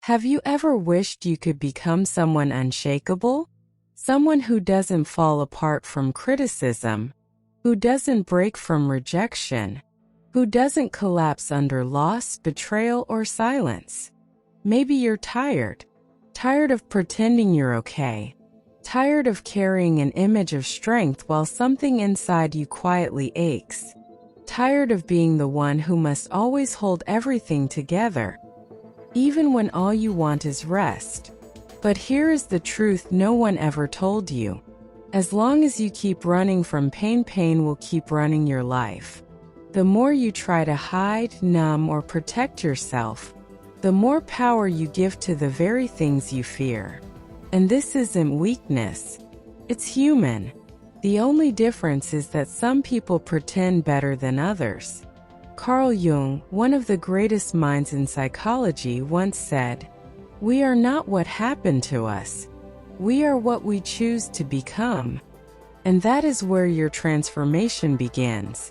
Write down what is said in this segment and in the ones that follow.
Have you ever wished you could become someone unshakable? Someone who doesn't fall apart from criticism, who doesn't break from rejection, who doesn't collapse under loss, betrayal, or silence? Maybe you're tired of pretending you're okay, tired of carrying an image of strength while something inside you quietly aches, tired of being the one who must always hold everything together, even when all you want is rest. But here is the truth no one ever told you. As long as you keep running from pain, pain will keep running your life. The more you try to hide, numb, or protect yourself, the more power you give to the very things you fear. And this isn't weakness. It's human. The only difference is that some people pretend better than others. Carl Jung, one of the greatest minds in psychology, once said, "We are not what happened to us. We are what we choose to become." And that is where your transformation begins.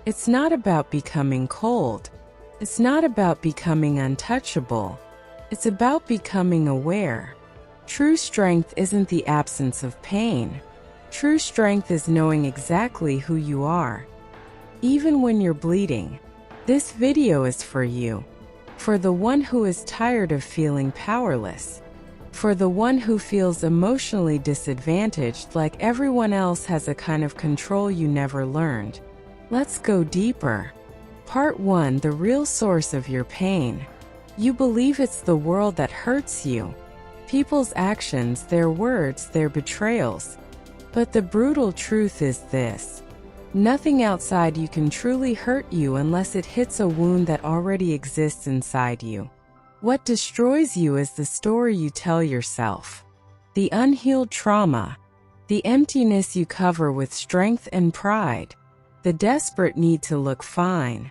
It's not about becoming cold. It's not about becoming untouchable. It's about becoming aware. True strength isn't the absence of pain. True strength is knowing exactly who you are, even when you're bleeding. This video is for you. For the one who is tired of feeling powerless. For the one who feels emotionally disadvantaged, like everyone else has a kind of control you never learned. Let's go deeper. Part 1: The real source of your pain. You believe it's the world that hurts you. People's actions, their words, their betrayals. But the brutal truth is this: nothing outside you can truly hurt you unless it hits a wound that already exists inside you. What destroys you is the story you tell yourself. The unhealed trauma. The emptiness you cover with strength and pride. The desperate need to look fine.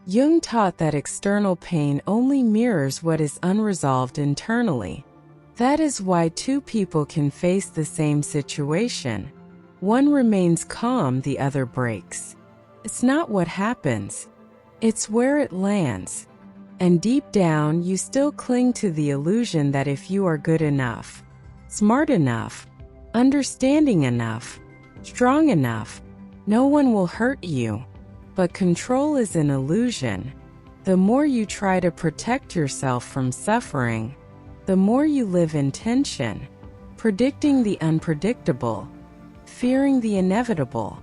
Jung taught that external pain only mirrors what is unresolved internally. That is why two people can face the same situation. One remains calm, the other breaks. It's not what happens. It's where it lands. And deep down, you still cling to the illusion that if you are good enough, smart enough, understanding enough, strong enough, no one will hurt you. But control is an illusion. The more you try to protect yourself from suffering, the more you live in tension, predicting the unpredictable, fearing the inevitable.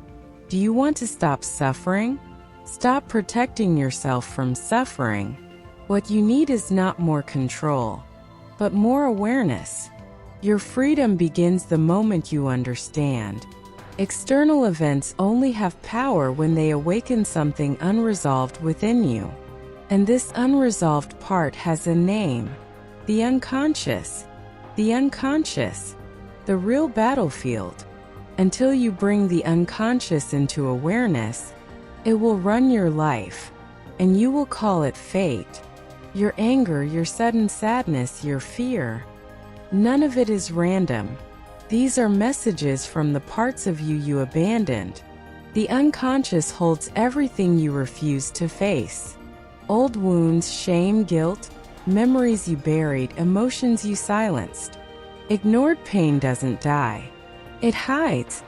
Do you want to stop suffering? Stop protecting yourself from suffering. What you need is not more control, but more awareness. Your freedom begins the moment you understand. External events only have power when they awaken something unresolved within you. And this unresolved part has a name: the unconscious. The unconscious, the real battlefield. Until you bring the unconscious into awareness, it will run your life, and you will call it fate. Your anger, your sudden sadness, your fear. None of it is random. These are messages from the parts of you you abandoned. The unconscious holds everything you refuse to face. Old wounds, shame, guilt, memories you buried, emotions you silenced. Ignored pain doesn't die. It hides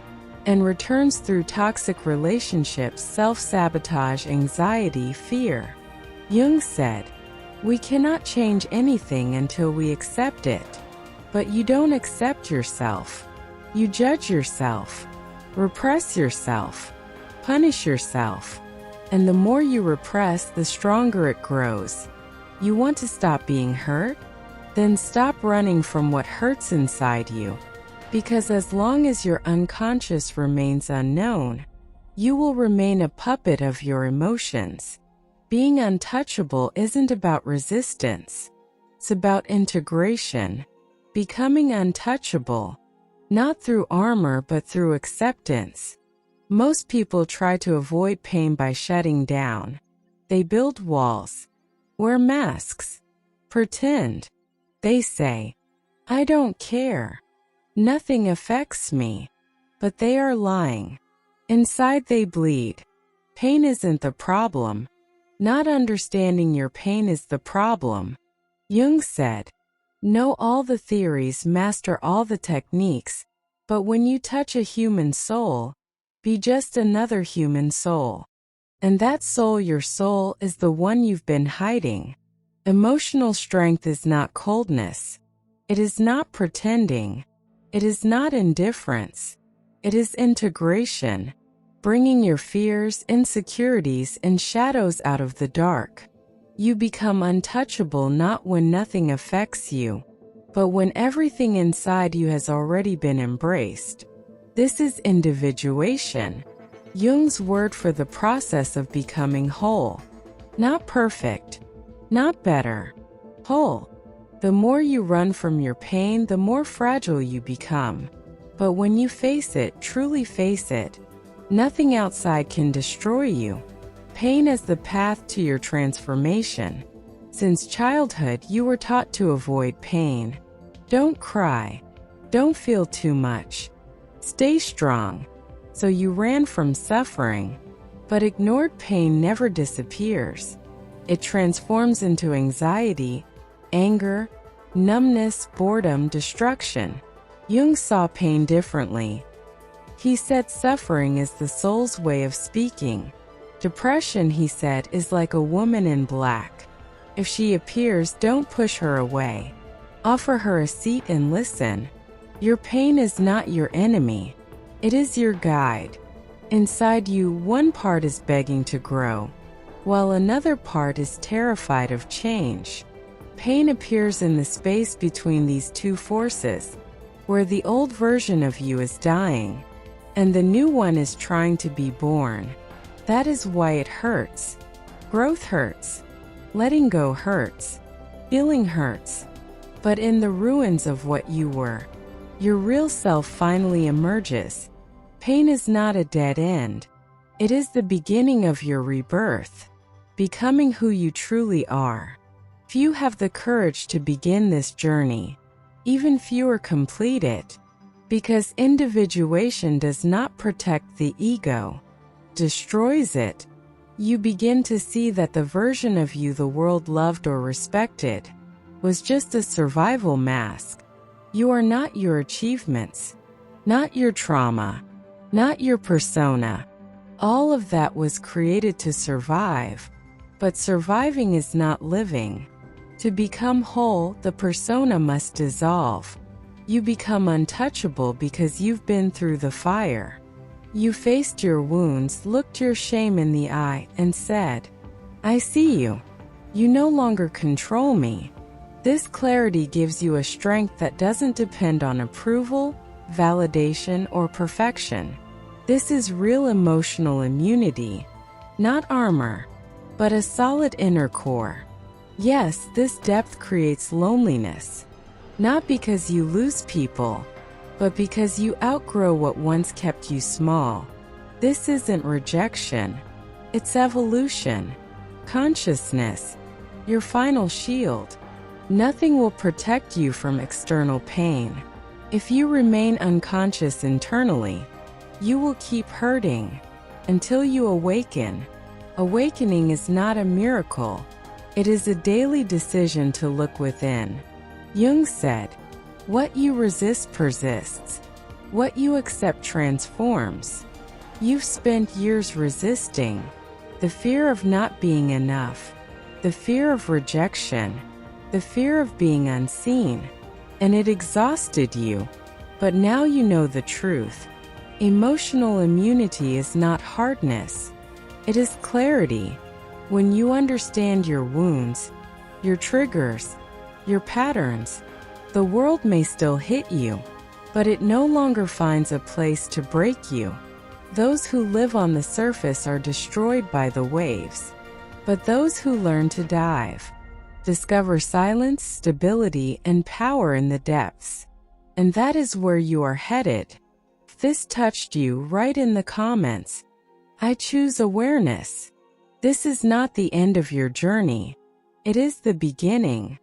and returns through toxic relationships, self-sabotage, anxiety, fear. Jung said, "We cannot change anything until we accept it." But you don't accept yourself. You judge yourself, repress yourself, punish yourself. And the more you repress, the stronger it grows. You want to stop being hurt? Then stop running from what hurts inside you. Because as long as your unconscious remains unknown, you will remain a puppet of your emotions. Being untouchable isn't about resistance. It's about integration. Becoming untouchable, not through armor but through acceptance. Most people try to avoid pain by shutting down. They build walls, wear masks, pretend. They say, "I don't care. Nothing affects me." But they are lying. Inside they bleed. Pain isn't the problem. Not understanding your pain is the problem. Jung said, Know all the theories, master all the techniques, but when you touch a human soul, be just another human soul. And that soul, your soul, is the one you've been hiding. Emotional strength is not coldness. It is not pretending. It is not indifference. It is integration, bringing your fears, insecurities, and shadows out of the dark. You become untouchable not when nothing affects you, but when everything inside you has already been embraced. This is individuation, Jung's word for the process of becoming whole. Not perfect, not better, whole. The more you run from your pain, the more fragile you become. But when you face it, truly face it, nothing outside can destroy you. Pain is the path to your transformation. Since childhood, you were taught to avoid pain. Don't cry. Don't feel too much. Stay strong. So you ran from suffering. But ignored pain never disappears. It transforms into anxiety, anger, numbness, boredom, destruction. Jung saw pain differently. He said suffering is the soul's way of speaking. Depression, he said, is like a woman in black. If she appears, don't push her away. Offer her a seat and listen. Your pain is not your enemy. It is your guide. Inside you, one part is begging to grow, while another part is terrified of change. Pain appears in the space between these two forces, where the old version of you is dying, and the new one is trying to be born. That is why it hurts. Growth hurts. Letting go hurts. Healing hurts. But in the ruins of what you were, your real self finally emerges. Pain is not a dead end. It is the beginning of your rebirth, becoming who you truly are. Few have the courage to begin this journey. Even fewer complete it, because individuation does not protect the ego, destroys it. You begin to see that the version of you the world loved or respected was just a survival mask. You are not your achievements, not your trauma, not your persona. All of that was created to survive, but surviving is not living. To become whole, the persona must dissolve. You become untouchable because you've been through the fire. You faced your wounds, looked your shame in the eye, and said, I see you. You no longer control me. This clarity gives you a strength that doesn't depend on approval, validation, or perfection. This is real emotional immunity, not armor, but a solid inner core. Yes, this depth creates loneliness, not because you lose people, but because you outgrow what once kept you small. This isn't rejection, it's evolution. Consciousness, your final shield. Nothing will protect you from external pain. If you remain unconscious internally, you will keep hurting until you awaken. Awakening is not a miracle. It is a daily decision to look within. Jung said, what you resist persists. What you accept transforms. You've spent years resisting. The fear of not being enough. The fear of rejection. The fear of being unseen. And it exhausted you. But now you know the truth. Emotional immunity is not hardness. It is clarity. When you understand your wounds, your triggers, your patterns, the world may still hit you, but it no longer finds a place to break you. Those who live on the surface are destroyed by the waves, but those who learn to dive discover silence, stability, and power in the depths. And that is where you are headed. If this touched you, write in the comments, I choose awareness. This is not the end of your journey. It is the beginning.